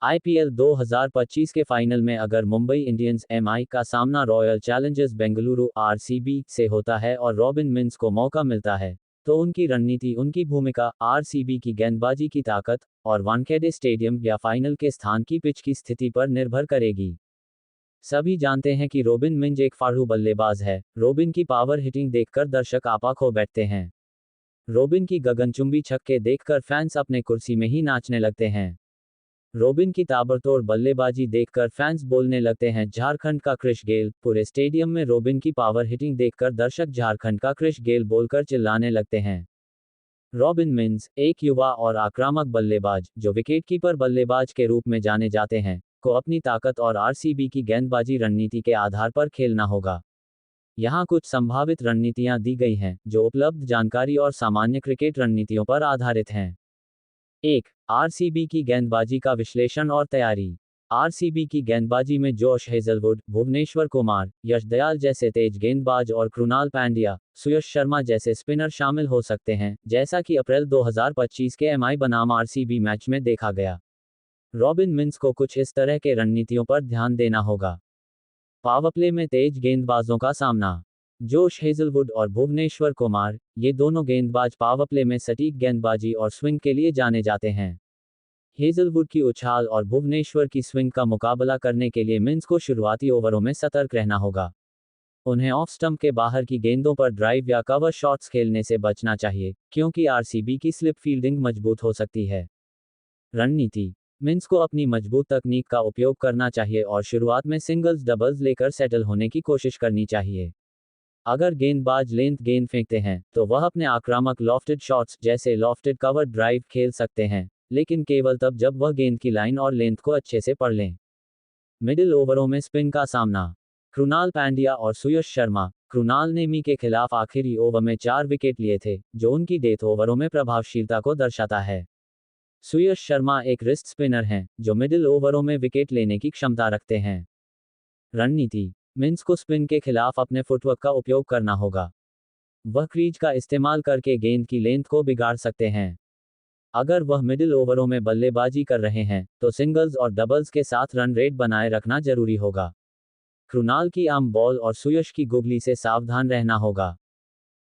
IPL 2025 के final में अगर मुंबई इंडियंस एमआई का सामना रॉयल चैलेंजर्स बेंगलुरु आरसीबी से होता है और रॉबिन मिंस को मौका मिलता है, तो उनकी रणनीति, उनकी भूमिका, आरसीबी की गेंदबाजी की ताकत और वानखेड़े स्टेडियम या फाइनल के स्थान की पिच की स्थिति पर निर्भर करेगी। सभी जानते हैं कि रॉबिन मिंज एक फाड़ू बल्लेबाज है। रॉबिन की पावर हिटिंग देखकर दर्शक आपा खो बैठते हैं। रॉबिन की गगनचुंबी छक्के देखकर फैंस अपने कुर्सी में ही नाचने लगते हैं। रॉबिन की ताबड़तोड़ बल्लेबाजी देखकर फैंस बोलने लगते हैं झारखंड का क्रिश गेल। पूरे स्टेडियम में रॉबिन की पावर हिटिंग देखकर दर्शक झारखंड का क्रिश गेल बोलकर चिल्लाने लगते हैं। रॉबिन मिंज, एक युवा और आक्रामक बल्लेबाज जो विकेटकीपर बल्लेबाज के रूप में जाने जाते हैं, को अपनी ताकत और आरसीबी की गेंदबाजी रणनीति के आधार पर खेलना होगा। यहाँ कुछ संभावित रणनीतियाँ दी गई हैं, जो उपलब्ध जानकारी और सामान्य क्रिकेट रणनीतियों पर आधारित हैं। 1. आरसीबी की गेंदबाजी का विश्लेषण और तैयारी। आरसीबी की गेंदबाजी में जोश हेजलवुड, भुवनेश्वर कुमार, यश दयाल जैसे तेज गेंदबाज और कृणाल पांड्या, सुयश शर्मा जैसे स्पिनर शामिल हो सकते हैं, जैसा कि अप्रैल 2025 के एमआई बनाम आरसीबी मैच में देखा गया। रॉबिन मिंस को कुछ इस तरह के रणनीतियों पर ध्यान देना होगा। पावरप्ले में तेज गेंदबाजों का सामना। जोश हेजलवुड और भुवनेश्वर कुमार, ये दोनों गेंदबाज पावरप्ले में सटीक गेंदबाजी और स्विंग के लिए जाने जाते हैं। हेजलवुड की उछाल और भुवनेश्वर की स्विंग का मुकाबला करने के लिए मिंस को शुरुआती ओवरों में सतर्क रहना होगा। उन्हें ऑफ स्टंप के बाहर की गेंदों पर ड्राइव या कवर शॉट्स खेलने से बचना चाहिए, क्योंकि आरसीबी की स्लिप फील्डिंग मजबूत हो सकती है। रणनीति। मिंस को अपनी मजबूत तकनीक का उपयोग करना चाहिए और शुरुआत में सिंगल्स डबल्स लेकर सेटल होने की कोशिश करनी चाहिए। अगर गेंदबाज लेंथ गेंद फेंकते हैं, तो वह अपने आक्रामक लॉफ्टेड शॉट्स जैसे लॉफ्टेड कवर ड्राइव खेल सकते हैं, लेकिन केवल तब जब वह गेंद की लाइन और लेंथ को अच्छे से पढ़ लें। मिडिल ओवरों में स्पिन का सामना। कृणाल पांड्या और सुयश शर्मा। कृणाल ने मी के खिलाफ आखिरी ओवर में 4 विकेट लिए थे, जो उनकी डेथ ओवरों में प्रभावशीलता को दर्शाता है। सुयश शर्मा एक रिस्ट स्पिनर हैं, जो मिडिल ओवरों में विकेट लेने की क्षमता रखते हैं। रणनीति। मिंस को स्पिन के खिलाफ अपने फुटवर्क का उपयोग करना होगा। वह क्रीज का इस्तेमाल करके गेंद की लेंथ को बिगाड़ सकते हैं। अगर वह मिडिल ओवरों में बल्लेबाजी कर रहे हैं, तो सिंगल्स और डबल्स के साथ रन रेट बनाए रखना जरूरी होगा। कृणाल की आम बॉल और सुयश की गुगली से सावधान रहना होगा।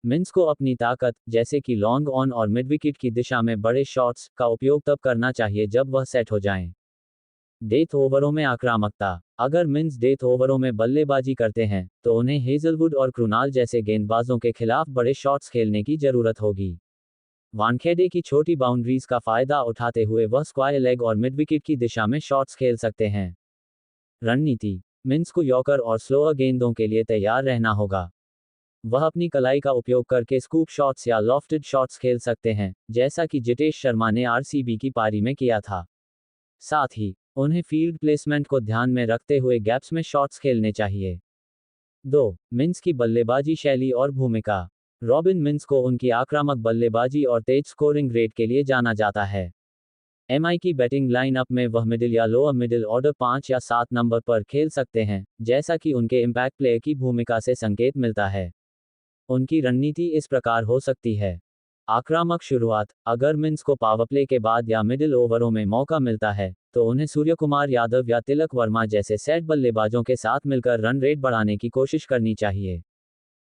मिंस को अपनी ताकत, जैसे कि लॉन्ग ऑन और मिड विकेट की दिशा में बड़े शॉट्स, का उपयोग तब करना चाहिए जब वह सेट हो जाएं। डेथ ओवरों में आक्रामकता। अगर मिंस डेथ ओवरों में बल्लेबाजी करते हैं, तो उन्हें हेजलवुड और कृणाल जैसे गेंदबाजों के खिलाफ बड़े शॉट्स खेलने की जरूरत होगी। वानखेड़े की छोटी बाउंड्रीज का फायदा उठाते हुए वह स्क्वायर लेग और मिड विकेट की दिशा में शॉट्स खेल सकते हैं। रणनीति। मिंस को यॉर्कर और स्लोअर गेंदों के लिए तैयार रहना होगा। वह अपनी कलाई का उपयोग करके स्कूप शॉट्स या लॉफ्टेड शॉट्स खेल सकते हैं, जैसा कि जितेश शर्मा ने आरसीबी की पारी में किया था। साथ ही उन्हें फील्ड प्लेसमेंट को ध्यान में रखते हुए गैप्स में शॉट्स खेलने चाहिए। 2. मिंस की बल्लेबाजी शैली और भूमिका। रॉबिन मिंस को उनकी आक्रामक बल्लेबाजी और तेज स्कोरिंग रेट के लिए जाना जाता है। एमआई की बैटिंग लाइनअप में वह मिडिल या लोअर मिडिल ऑर्डर 5 या 7 नंबर पर खेल सकते हैं, जैसा कि उनके इम्पैक्ट प्लेयर की भूमिका से संकेत मिलता है। उनकी रणनीति इस प्रकार हो सकती है। आक्रामक शुरुआत। अगर मिंस को पावरप्ले के बाद या मिडिल ओवरों में मौका मिलता है, तो उन्हें सूर्यकुमार यादव या तिलक वर्मा जैसे सेट बल्लेबाजों के साथ मिलकर रन रेट बढ़ाने की कोशिश करनी चाहिए।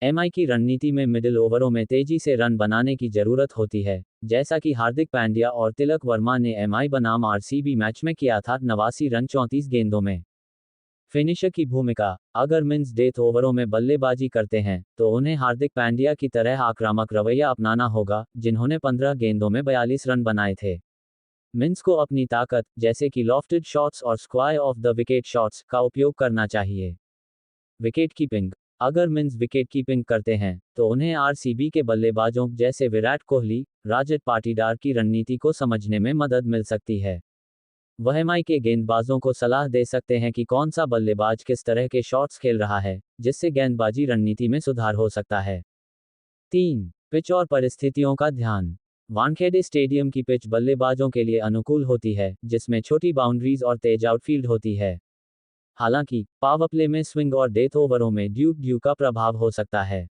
एमआई की रणनीति में मिडिल ओवरों में तेजी से रन बनाने की जरूरत होती है, जैसा कि हार्दिक पांड्या और तिलक वर्मा ने एमआई बनाम आरसीबी मैच में किया था, 89 रन 34 गेंदों में। फिनिशर की भूमिका। अगर मिंस डेथ ओवरों में बल्लेबाजी करते हैं, तो उन्हें हार्दिक पांड्या की तरह आक्रामक रवैया अपनाना होगा, जिन्होंने 15 गेंदों में 42 रन बनाए थे। मिंस को अपनी ताकत, जैसे कि लॉफ्टेड शॉट्स और square of the wicket shots, का उपयोग करना चाहिए। Wicket keeping. अगर मिंस विकेट कीपिंग करते हैं, तो उन्हें आरसीबी के बल्लेबाजों जैसे विराट कोहली, रजत पाटीदार की रणनीति को समझने में मदद मिल सकती है। वह एमआई के गेंदबाजों को सलाह दे सकते हैं कि कौन सा बल्लेबाज किस तरह के शॉट्स खेल रहा है, जिससे गेंदबाजी रणनीति में सुधार हो सकता है। 3. पिच और परिस्थितियों का ध्यान। वानखेड़े स्टेडियम की पिच बल्लेबाजों के लिए अनुकूल होती है, जिसमें छोटी बाउंड्रीज और तेज आउटफील्ड होती है। हालांकि पावरप्ले में स्विंग और डेथ ओवरों में ड्यू का प्रभाव हो सकता है।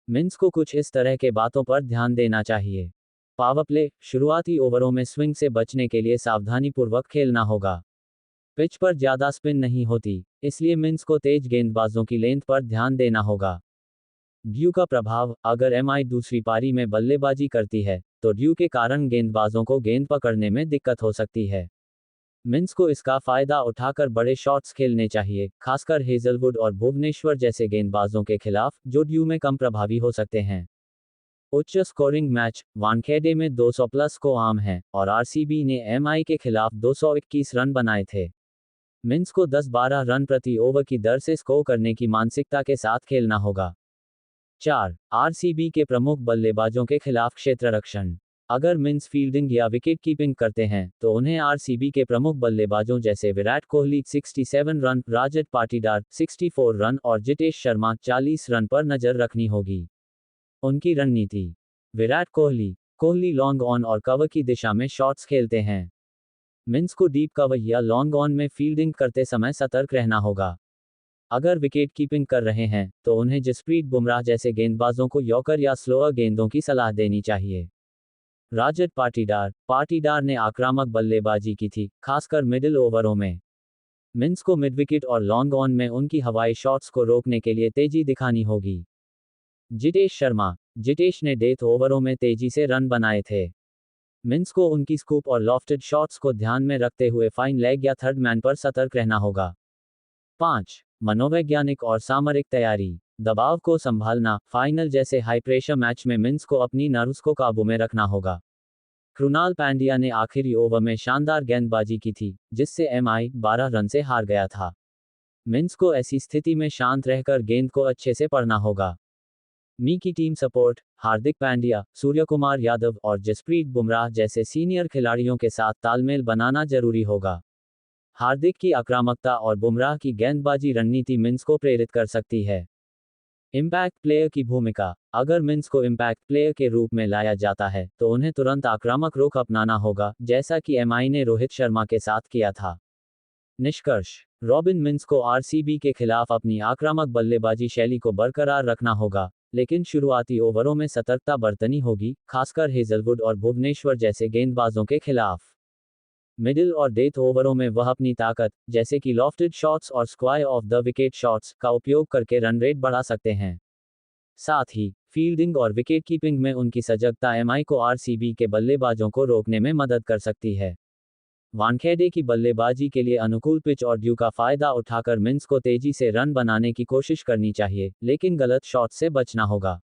मिंस को कुछ इस तरह के बातों पर ध्यान देना चाहिए। पावरप्ले। शुरुआती ओवरों में स्विंग से बचने के लिए सावधानीपूर्वक खेलना होगा। पिच पर ज्यादा स्पिन नहीं होती, इसलिए मिन्स को तेज गेंदबाजों की लेंथ पर ध्यान देना होगा। ड्यू का प्रभाव, अगर एमआई दूसरी पारी में बल्लेबाजी करती है, तो ड्यू के कारण गेंदबाजों को गेंद पकड़ने में दिक्कत हो सकती है। मिन्स को इसका फायदा उठाकर बड़े शॉट्स खेलने चाहिए, खासकर हेजलवुड और भुवनेश्वर जैसे गेंदबाजों के खिलाफ, जो ड्यू में कम प्रभावी हो सकते हैं। उच्च स्कोरिंग मैच, वानखेड़े में 200 प्लस को आम है, और आरसीबी ने एमआई के खिलाफ 221 रन बनाए थे। मिन्स को 10-12 रन प्रति ओवर की दर से स्कोर करने की मानसिकता के साथ खेलना होगा। 4. आरसीबी के प्रमुख बल्लेबाजों के खिलाफ क्षेत्ररक्षण। अगर मिन्स फील्डिंग या विकेट कीपिंग करते हैं, तो उन्हें आरसीबी के प्रमुख बल्लेबाजों जैसे विराट कोहली 67 रन, रजत पाटीदार 64 रन और जितेश शर्मा 40 रन पर नजर रखनी होगी। उनकी रणनीति। विराट कोहली लॉन्ग ऑन और कवर की दिशा में शॉट्स खेलते हैं। मिन्स को डीप कवर या लॉन्ग ऑन में फील्डिंग करते समय सतर्क रहना होगा। अगर विकेट कीपिंग कर रहे हैं, तो उन्हें जसप्रीत बुमराह जैसे गेंदबाजों को यॉर्कर या स्लोअर गेंदों की सलाह देनी चाहिए। रजत पाटीदार ने आक्रामक बल्लेबाजी की थी, खासकर मिडिल ओवरों में। मिन्स को मिड विकेट और लॉन्ग ऑन में उनकी हवाई शॉट्स को रोकने के लिए तेजी दिखानी होगी। जितेश ने डेथ ओवरों में तेजी से रन बनाए थे। मिन्स को उनकी स्कूप और लॉफ्टेड शॉट्स को ध्यान में रखते हुए फाइन लेग या थर्ड मैन पर सतर्क रहना होगा। 5. मनोवैज्ञानिक और सामरिक तैयारी। दबाव को संभालना, फाइनल जैसे हाई प्रेशर मैच में मिन्स को अपनी नर्व्स को काबू में रखना होगा। कृणाल पांड्या ने आखिरी ओवर में शानदार गेंदबाजी की थी, जिससे एमआई 12 रन से हार गया था। मिन्स को ऐसी स्थिति में शांत रहकर गेंद को अच्छे से पढ़ना होगा। मी की टीम सपोर्ट, हार्दिक पांड्या, सूर्यकुमार यादव और जसप्रीत बुमराह जैसे सीनियर खिलाड़ियों के साथ तालमेल बनाना जरूरी होगा। हार्दिक की आक्रामकता और बुमराह की गेंदबाजी रणनीति मिन्स को प्रेरित कर सकती है। इम्पैक्ट प्लेयर की भूमिका। अगर मिन्स को इम्पैक्ट प्लेयर के रूप में लाया जाता है, तो उन्हें तुरंत आक्रामक रुख अपनाना होगा, जैसा कि एमआई ने रोहित शर्मा के साथ किया था। निष्कर्ष। रॉबिन मिन्स को आरसीबी के खिलाफ अपनी आक्रामक बल्लेबाजी शैली को बरकरार रखना होगा, लेकिन शुरुआती ओवरों में सतर्कता बरतनी होगी, खासकर हेजलवुड और भुवनेश्वर जैसे गेंदबाजों के खिलाफ। मिडिल और डेथ ओवरों में वह अपनी ताकत, जैसे कि लॉफ्टेड शॉट्स और square of the wicket shots, का उपयोग करके रन रेट बढ़ा सकते हैं। साथ ही, फील्डिंग और विकेट कीपिंग में उनकी सजगता एमआई को आरसीबी के बल्लेबाजों को रोकने में मदद कर सकती है। वानखेड़े की बल्लेबाजी के लिए अनुकूल पिच और ड्यू का फायदा उठाकर मिन्स को तेजी से रन बनाने की कोशिश करनी चाहिए, लेकिन गलत शॉट से बचना होगा।